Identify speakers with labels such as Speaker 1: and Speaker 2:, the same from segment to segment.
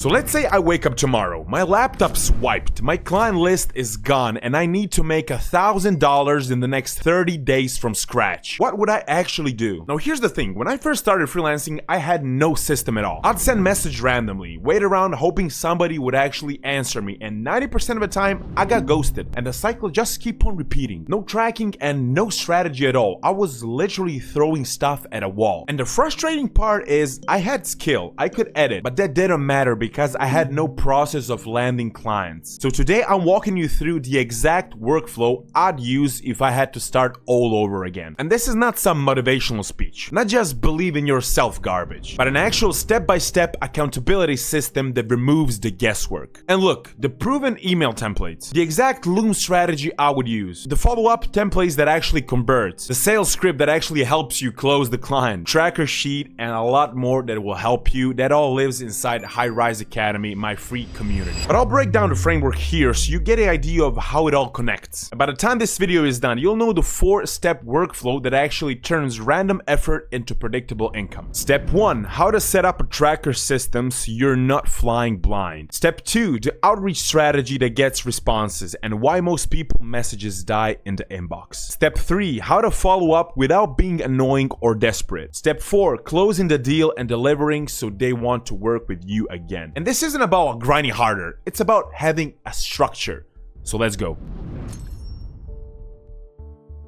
Speaker 1: So let's say I wake up tomorrow, my laptop's wiped, my client list is gone, and I need to make $1,000 in the next 30 days from scratch. What would I actually do? Now here's the thing, when I first started freelancing, I had no system at all. I'd send message randomly, wait around hoping somebody would actually answer me, and 90% of the time, I got ghosted, and the cycle just keep on repeating. No tracking and no strategy at all. I was literally throwing stuff at a wall. And the frustrating part is, I had skill, I could edit, but that didn't matter because I had no process of landing clients. So today I'm walking you through the exact workflow I'd use if I had to start all over again. And this is not some motivational speech, not just believe in yourself garbage, but an actual step-by-step accountability system that removes the guesswork. And look, the proven email templates, the exact Loom strategy I would use, the follow-up templates that actually converts, the sales script that actually helps you close the client, tracker sheet, and a lot more that will help you, that all lives inside High Rise Academy, my free community. But I'll break down the framework here so you get an idea of how it all connects. And by the time this video is done, you'll know the 4-step workflow that actually turns random effort into predictable income. Step 1, how to set up a tracker system so you're not flying blind. Step 2, the outreach strategy that gets responses and why most people messages die in the inbox. Step 3, how to follow up without being annoying or desperate. Step 4, closing the deal and delivering so they want to work with you again. And this isn't about grinding harder, it's about having a structure. So let's go.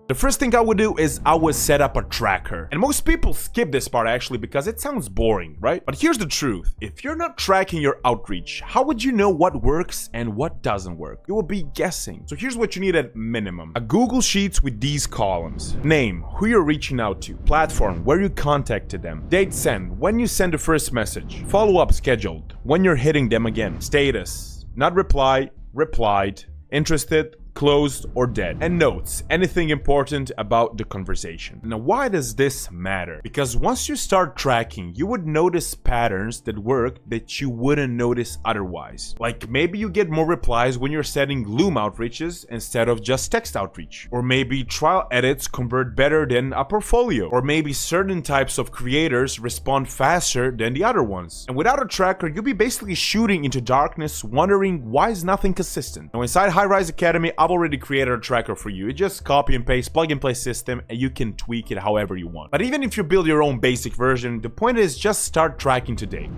Speaker 1: The first thing I would do is I would set up a tracker. And most people skip this part actually because it sounds boring, right? But here's the truth. If you're not tracking your outreach, how would you know what works and what doesn't work? You will be guessing. So here's what you need at minimum. A Google Sheets with these columns. Name, who you're reaching out to. Platform, where you contacted them. Date sent, when you send the first message. Follow-up scheduled, when you're hitting them again. Status, not reply, replied, interested, closed, or dead. And notes, anything important about the conversation. Now, why does this matter? Because once you start tracking, you would notice patterns that work that you wouldn't notice otherwise. Like maybe you get more replies when you're setting Loom outreaches instead of just text outreach. Or maybe trial edits convert better than a portfolio. Or maybe certain types of creators respond faster than the other ones. And without a tracker, you'll be basically shooting into darkness, wondering why is nothing consistent. Now, inside High Rise Academy, I've already created a tracker for you. You just copy and paste, plug and play system, and you can tweak it however you want. But even if you build your own basic version, the point is just start tracking today.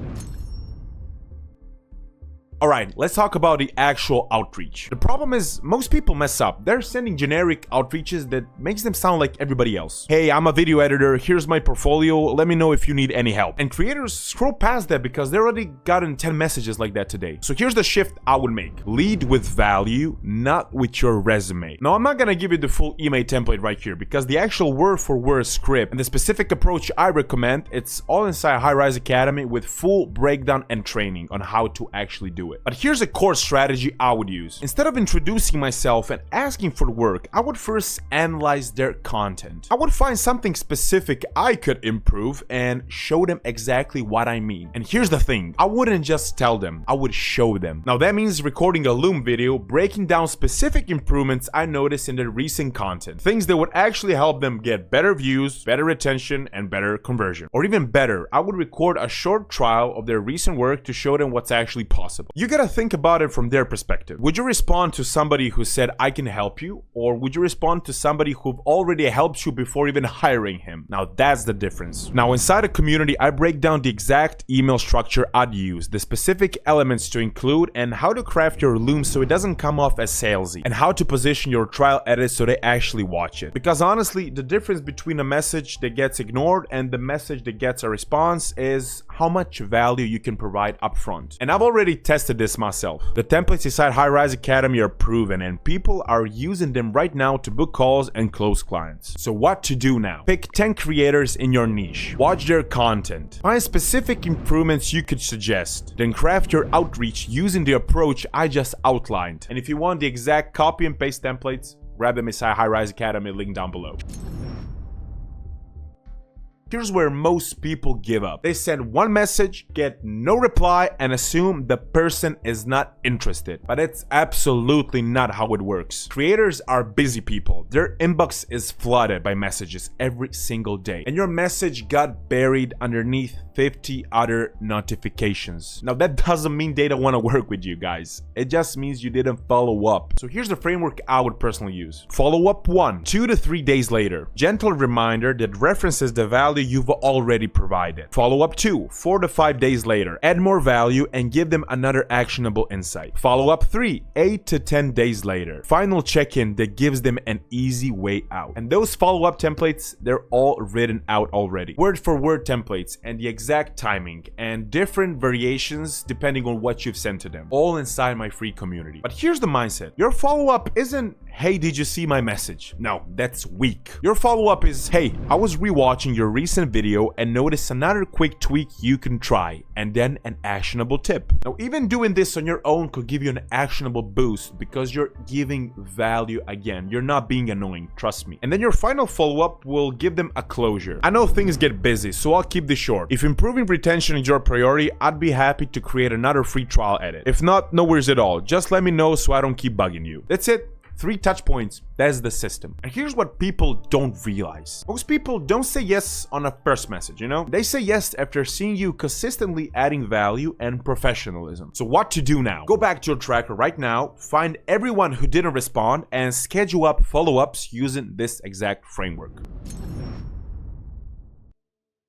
Speaker 1: Alright, let's talk about the actual outreach. The problem is, most people mess up. They're sending generic outreaches that makes them sound like everybody else. Hey, I'm a video editor, here's my portfolio, let me know if you need any help. And creators scroll past that because they already gotten 10 messages like that today. So here's the shift I would make. Lead with value, not with your resume. Now, I'm not gonna give you the full email template right here because the actual word-for-word script and the specific approach I recommend, it's all inside High Rise Academy with full breakdown and training on how to actually do it. But here's a core strategy I would use. Instead of introducing myself and asking for work, I would first analyze their content. I would find something specific I could improve and show them exactly what I mean. And here's the thing, I wouldn't just tell them, I would show them. Now that means recording a Loom video, breaking down specific improvements I noticed in their recent content. Things that would actually help them get better views, better retention, and better conversion. Or even better, I would record a short trial of their recent work to show them what's actually possible. You gotta think about it from their perspective. Would you respond to somebody who said, I can help you? Or would you respond to somebody who already helped you before even hiring him? Now that's the difference. Now inside a community, I break down the exact email structure I'd use, the specific elements to include, and how to craft your Loom so it doesn't come off as salesy, and how to position your trial edits so they actually watch it. Because honestly, the difference between a message that gets ignored and the message that gets a response is how much value you can provide upfront. And I've already tested this myself. The templates inside High Rise Academy are proven and people are using them right now to book calls and close clients. So what to do now? Pick 10 creators in your niche. Watch their content. Find specific improvements you could suggest. Then craft your outreach using the approach I just outlined. And if you want the exact copy and paste templates, grab them inside High Rise Academy, link down below. Here's where most people give up. They send one message, get no reply, and assume the person is not interested. But it's absolutely not how it works. Creators are busy people. Their inbox is flooded by messages every single day. And your message got buried underneath 50 other notifications. Now that doesn't mean they don't want to work with you guys. It just means you didn't follow up. So here's the framework I would personally use. Follow up 1, 2 to 3 days later. Gentle reminder that references the value you've already provided. Follow up 2, 4 to 5 days later. Add more value and give them another actionable insight. Follow up 3, 8 to 10 days later. Final check-in that gives them an easy way out. And those follow-up templates, they're all written out already. Word for word templates and the exact timing and different variations depending on what you've sent to them. All inside my free community. But here's the mindset. Your follow-up isn't, hey, did you see my message? No, that's weak. Your follow-up is, hey, I was rewatching your recent video and noticed another quick tweak you can try, and then an actionable tip. Now, even doing this on your own could give you an actionable boost because you're giving value again. You're not being annoying, trust me. And then your final follow-up will give them a closure. I know things get busy, so I'll keep this short. If improving retention is your priority, I'd be happy to create another free trial edit. If not, no worries at all. Just let me know so I don't keep bugging you. That's it. 3 touch points, that's the system. And here's what people don't realize. Most people don't say yes on a first message, you know? They say yes after seeing you consistently adding value and professionalism. So what to do now? Go back to your tracker right now, find everyone who didn't respond, and schedule up follow-ups using this exact framework.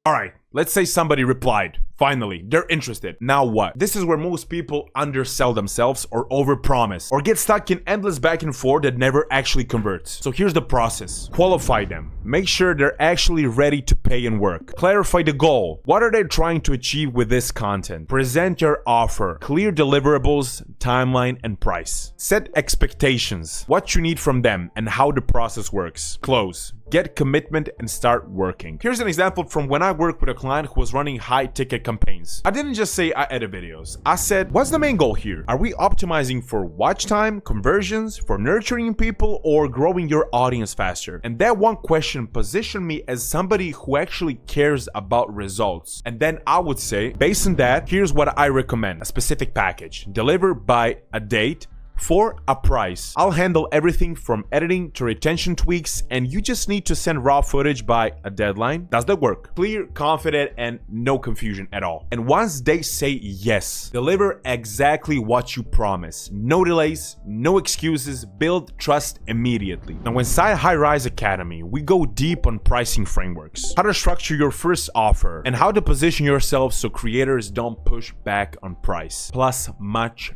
Speaker 1: Alright, let's say somebody replied. Finally, they're interested. Now what? This is where most people undersell themselves or overpromise or get stuck in endless back and forth that never actually converts. So here's the process. Qualify them. Make sure they're actually ready to pay and work. Clarify the goal. What are they trying to achieve with this content? Present your offer. Clear deliverables, timeline, and price. Set expectations. What you need from them and how the process works. Close. Get commitment and start working. Here's an example from when I worked with a client who was running high-ticket campaigns. I didn't just say I edit videos. I said, what's the main goal here? Are we optimizing for watch time, conversions, for nurturing people, or growing your audience faster? And that one question positioned me as somebody who actually cares about results. And then I would say, based on that, here's what I recommend. A specific package. Deliver by a date, for a price. I'll handle everything from editing to retention tweaks, and you just need to send raw footage by a deadline. Does that work? Clear, confident, and no confusion at all. And once they say yes, deliver exactly what you promise. No delays, no excuses, build trust immediately. Now inside High Rise Academy, we go deep on pricing frameworks, how to structure your first offer, and how to position yourself so creators don't push back on price, plus much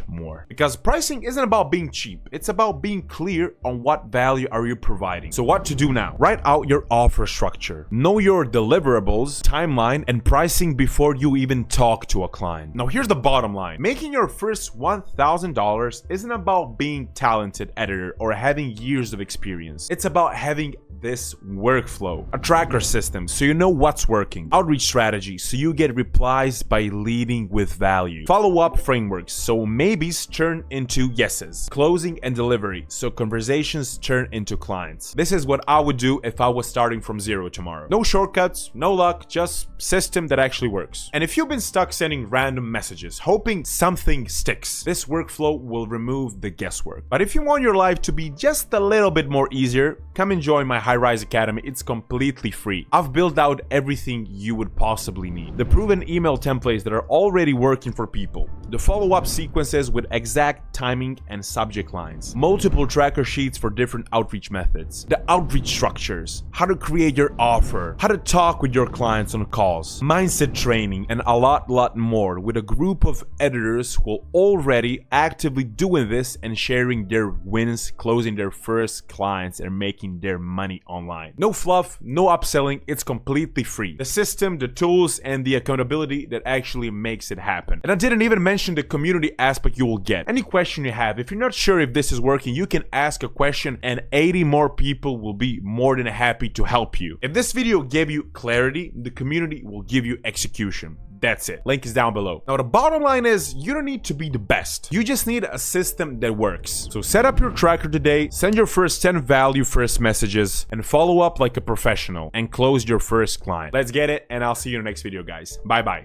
Speaker 1: more. Because pricing isn't about being cheap, it's about being clear on what value are you providing. So what to do now? Write out your offer structure. Know your deliverables, timeline, and pricing before you even talk to a client. Now here's the bottom line. Making your first $1,000 isn't about being talented editor or having years of experience. It's about having this workflow, a tracker system so you know what's working, outreach strategy so you get replies by leading with value, follow-up frameworks so maybes turn into yeses, closing and delivery so conversations turn into clients. This is what I would do if I was starting from zero tomorrow. No shortcuts, no luck, just system that actually works. And if you've been stuck sending random messages hoping something sticks, this workflow will remove the guesswork. But if you want your life to be just a little bit more easier, come and join my High Rise Academy. It's completely free. I've built out everything you would possibly need. The proven email templates that are already working for people. The follow-up sequences with exact timing and subject lines. Multiple tracker sheets for different outreach methods. The outreach structures. How to create your offer. How to talk with your clients on calls. Mindset training and a lot more with a group of editors who are already actively doing this and sharing their wins, closing their first clients and making their money online. No fluff, no upselling, it's completely free. The system, the tools, and the accountability that actually makes it happen. And I didn't even mention the community aspect you will get. Any question you have, if you're not sure if this is working, you can ask a question and 80 more people will be more than happy to help you. If this video gave you clarity, the community will give you execution. That's it. Link is down below. Now the bottom line is you don't need to be the best. You just need a system that works. So set up your tracker today, send your first 10 value first messages, and follow up like a professional and close your first client. Let's get it, and I'll see you in the next video, guys. Bye bye.